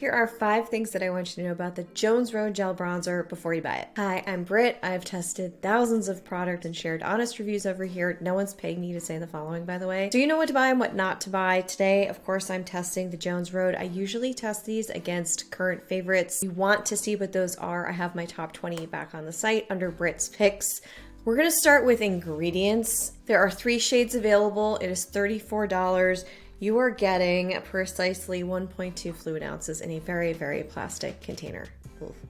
Here are 5 things that I want you to know about the Jones Road Gel Bronzer before you buy it. Hi, I'm Britt. I've tested thousands of products and shared honest reviews over here. No one's paying me to say the following, by the way. Do you know what to buy and what not to buy? Today, of course, I'm testing the Jones Road. I usually test these against current favorites. If you want to see what those are, I have my top 20 back on the site under Britt's Picks. We're going to start with ingredients. There are 3 shades available. It is $34. You are getting precisely 1.2 fluid ounces in a very, very plastic container.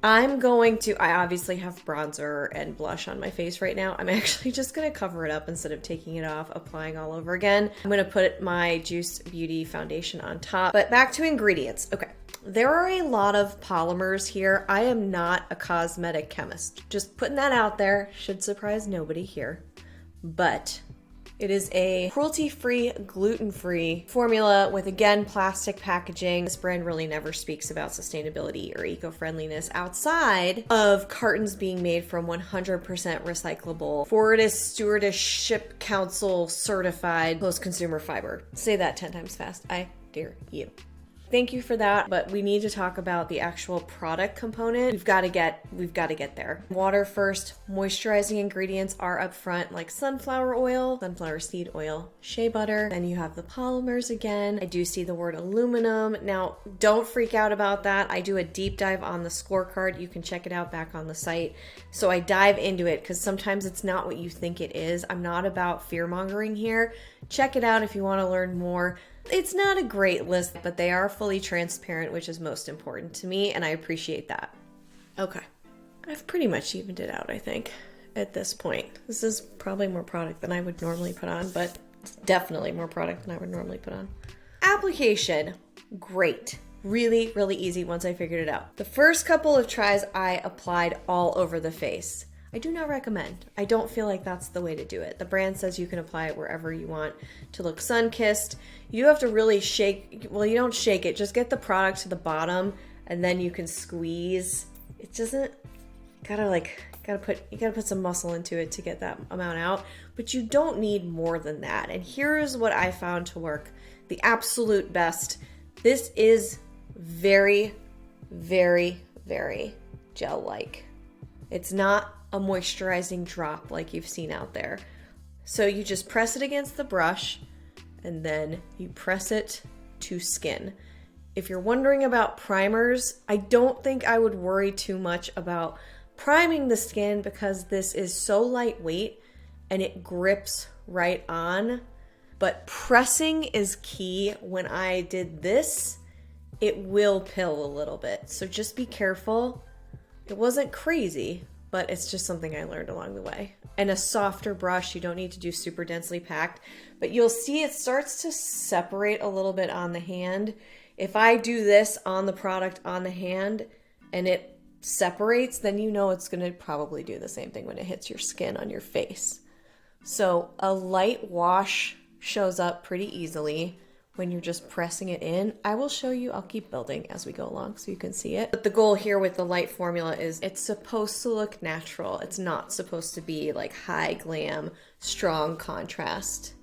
I obviously have bronzer and blush on my face right now. I'm actually just going to cover it up instead of taking it off, applying all over again. I'm going to put my Juice Beauty foundation on top. But back to ingredients. Okay. There are a lot of polymers here. I am not a cosmetic chemist. Just putting that out there. Should surprise nobody here. But it is a cruelty-free, gluten-free formula with, again, plastic packaging. This brand really never speaks about sustainability or eco-friendliness outside of cartons being made from 100% recyclable, Fortis Stewardship Council certified post-consumer fiber. Say that 10 times fast. I dare you. Thank you for that, but we need to talk about the actual product component. We've got to get there. Water first. Moisturizing ingredients are up front, like sunflower oil, sunflower seed oil, shea butter. Then you have the polymers again. I do see the word aluminum. Now, don't freak out about that. I do a deep dive on the scorecard. You can check it out back on the site. So I dive into it because sometimes it's not what you think it is. I'm not about fear-mongering here. Check it out if you want to learn more. It's not a great list, but they are fully transparent, which is most important to me, and I appreciate that. Okay, I've pretty much evened it out, I think, at this point. This is probably more product than I would normally put on, but it's definitely more product than I would normally put on. Application, great. Really, really easy once I figured it out. The first couple of tries, I applied all over the face. I do not recommend. I don't feel like that's the way to do it. The brand says you can apply it wherever you want to look sun-kissed. You have to really shake, well, you don't shake it, just get the product to the bottom and then you can squeeze. It doesn't, you gotta put some muscle into it to get that amount out, but you don't need more than that. And here's what I found to work the absolute best. This is very, very, very gel-like. It's not a moisturizing drop like you've seen out there. So you just press it against the brush and then you press it to skin. If you're wondering about primers, I don't think I would worry too much about priming the skin because this is so lightweight and it grips right on. But pressing is key. When I did this, it will pill a little bit. So just be careful. It wasn't crazy, but it's just something I learned along the way. And a softer brush, you don't need to do super densely packed, but you'll see it starts to separate a little bit on the hand. If I do this on the product on the hand and it separates, then you know it's gonna probably do the same thing when it hits your skin on your face. So a light wash shows up pretty easily when you're just pressing it in. I will show you, I'll keep building as we go along so you can see it. But the goal here with the light formula is it's supposed to look natural. It's not supposed to be like high glam, strong contrast.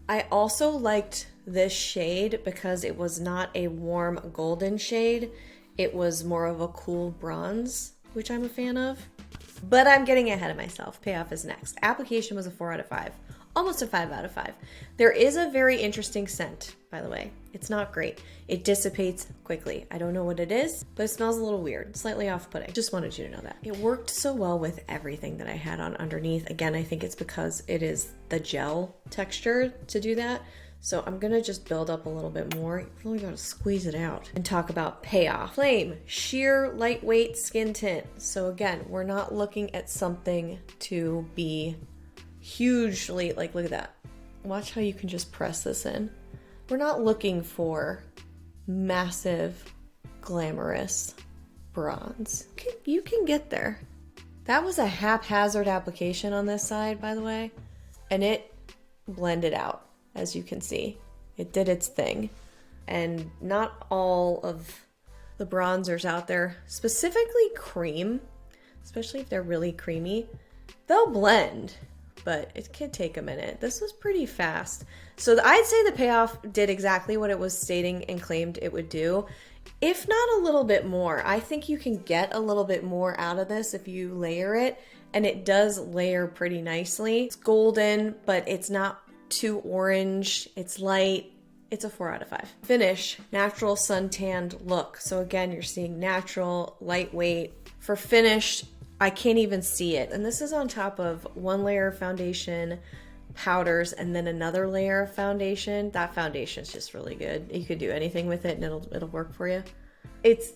I also liked this shade because it was not a warm golden shade. It was more of a cool bronze, which I'm a fan of. But I'm getting ahead of myself. Payoff is next. Application was a 4 out of 5. Almost a 5 out of 5. There is a very interesting scent, by the way. It's not great. It dissipates quickly. I don't know what it is, but it smells a little weird, slightly off-putting. Just wanted you to know that. It worked so well with everything that I had on underneath. Again, I think it's because it is the gel texture to do that. So I'm gonna just build up a little bit more. You really gotta squeeze it out and talk about payoff. Flame, sheer lightweight skin tint. So again, we're not looking at something to be hugely, like, look at that. Watch how you can just press this in. We're not looking for massive, glamorous bronze. You can get there. That was a haphazard application on this side, by the way, and it blended out, as you can see. It did its thing. And not all of the bronzers out there, specifically cream, especially if they're really creamy, they'll blend, but it could take a minute. This was pretty fast. So I'd say the payoff did exactly what it was stating and claimed it would do. if not a little bit more. I think you can get a little bit more out of this if you layer it, and it does layer pretty nicely. It's golden, but it's not too orange. It's light. It's a 4 out of 5. Finish, natural suntanned look. So again, you're seeing natural, lightweight. For finish, I can't even see it. And this is on top of one layer of foundation, powders, and then another layer of foundation. That foundation is just really good. You could do anything with it and it'll work for you. It's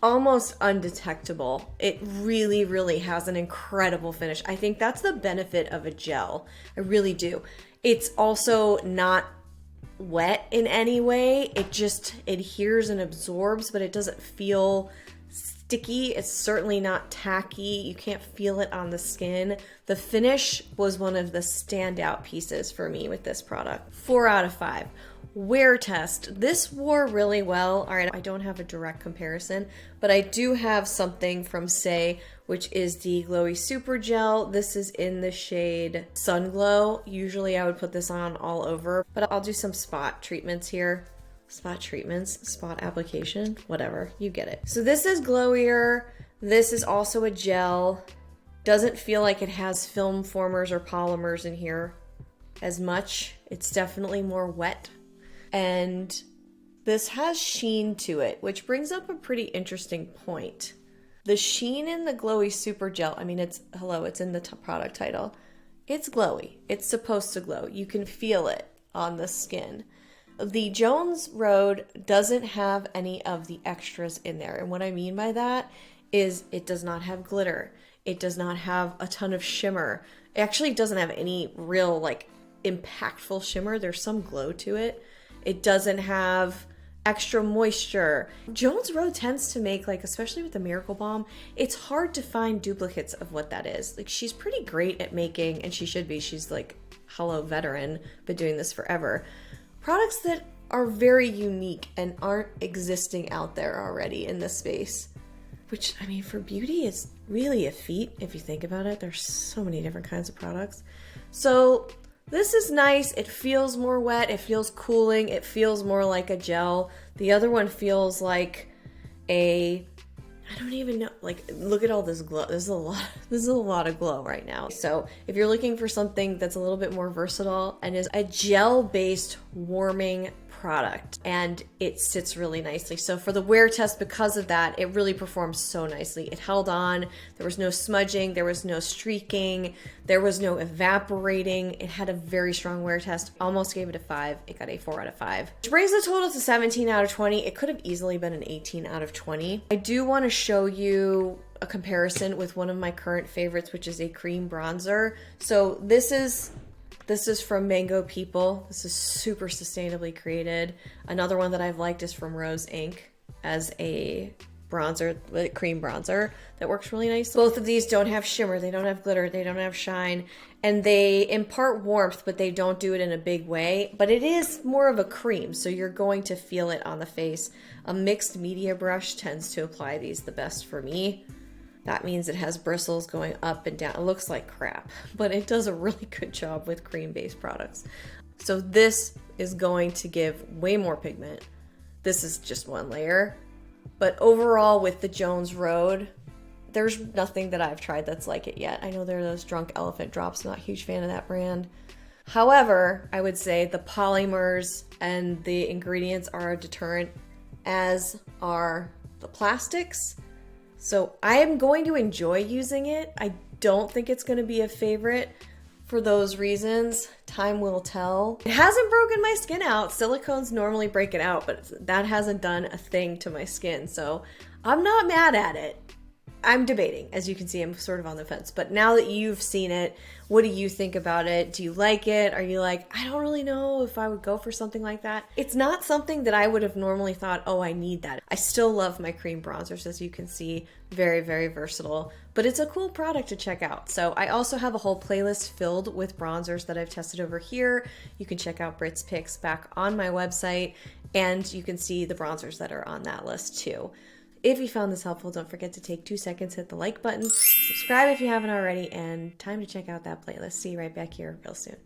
almost undetectable. It really, really has an incredible finish. I think that's the benefit of a gel. I really do. It's also not wet in any way. It just adheres and absorbs, but it doesn't feel sticky. It's certainly not tacky. You can't feel it on the skin. The finish was one of the standout pieces for me with this product. 4 out of 5. Wear test. This wore really well. All right, I don't have a direct comparison, but I do have something from Say, which is the Glowy Super Gel. This is in the shade Sun Glow. Usually I would put this on all over, but I'll do some spot treatments here. Spot treatments, spot application, whatever, you get it. So this is glowier. This is also a gel. Doesn't feel like it has film formers or polymers in here as much. It's definitely more wet. And this has sheen to it, which brings up a pretty interesting point. The sheen in the Glowy Super Gel, I mean, it's in the product title. It's glowy. It's supposed to glow. You can feel it on the skin. The Jones Road doesn't have any of the extras in there. And what I mean by that is it does not have glitter. It does not have a ton of shimmer. It actually doesn't have any real like impactful shimmer. There's some glow to it. It doesn't have extra moisture. Jones Road tends to make, like, especially with the Miracle Balm, it's hard to find duplicates of what that is. Like, she's pretty great at making, and she should be, she's like, hello veteran, been doing this forever. Products that are very unique and aren't existing out there already in this space. Which, I mean, for beauty, is really a feat if you think about it. There's so many different kinds of products. So this is nice. It feels more wet. It feels cooling. It feels more like a gel. The other one feels like I don't even know, like, look at all this glow. This is a lot of glow right now. So if you're looking for something that's a little bit more versatile and is a gel-based warming product, and it sits really nicely. So for the wear test, because of that, it really performed so nicely. It held on. There was no smudging. There was no streaking. There was no evaporating. It had a very strong wear test. Almost gave it a 5. It got a 4 out of 5, which brings the total to 17 out of 20. It could have easily been an 18 out of 20. I do want to show you a comparison with one of my current favorites, which is a cream bronzer. So this is from Mango People. This is super sustainably created. Another one that I've liked is from Rose Inc. as a bronzer, cream bronzer that works really nice. Both of these don't have shimmer, they don't have glitter, they don't have shine, and they impart warmth, but they don't do it in a big way. But it is more of a cream, so you're going to feel it on the face. A mixed media brush tends to apply these the best for me. That means it has bristles going up and down. It looks like crap, but it does a really good job with cream-based products. So this is going to give way more pigment. This is just one layer. But overall, with the Jones Road, there's nothing that I've tried that's like it yet. I know there are those Drunk Elephant drops. I'm not a huge fan of that brand. However, I would say the polymers and the ingredients are a deterrent, as are the plastics. So I am going to enjoy using it. I don't think it's going to be a favorite for those reasons. Time will tell. It hasn't broken my skin out. Silicones normally break it out, but that hasn't done a thing to my skin. So I'm not mad at it. I'm debating. As you can see, I'm sort of on the fence. But now that you've seen it, what do you think about it? Do you like it? Are you like, I don't really know if I would go for something like that? It's not something that I would have normally thought, oh, I need that. I still love my cream bronzers, as you can see. Very, very versatile. But it's a cool product to check out. So I also have a whole playlist filled with bronzers that I've tested over here. You can check out Britt's picks back on my website, and you can see the bronzers that are on that list too. If you found this helpful, don't forget to take 2 seconds, hit the like button, subscribe if you haven't already, and time to check out that playlist. See you right back here real soon.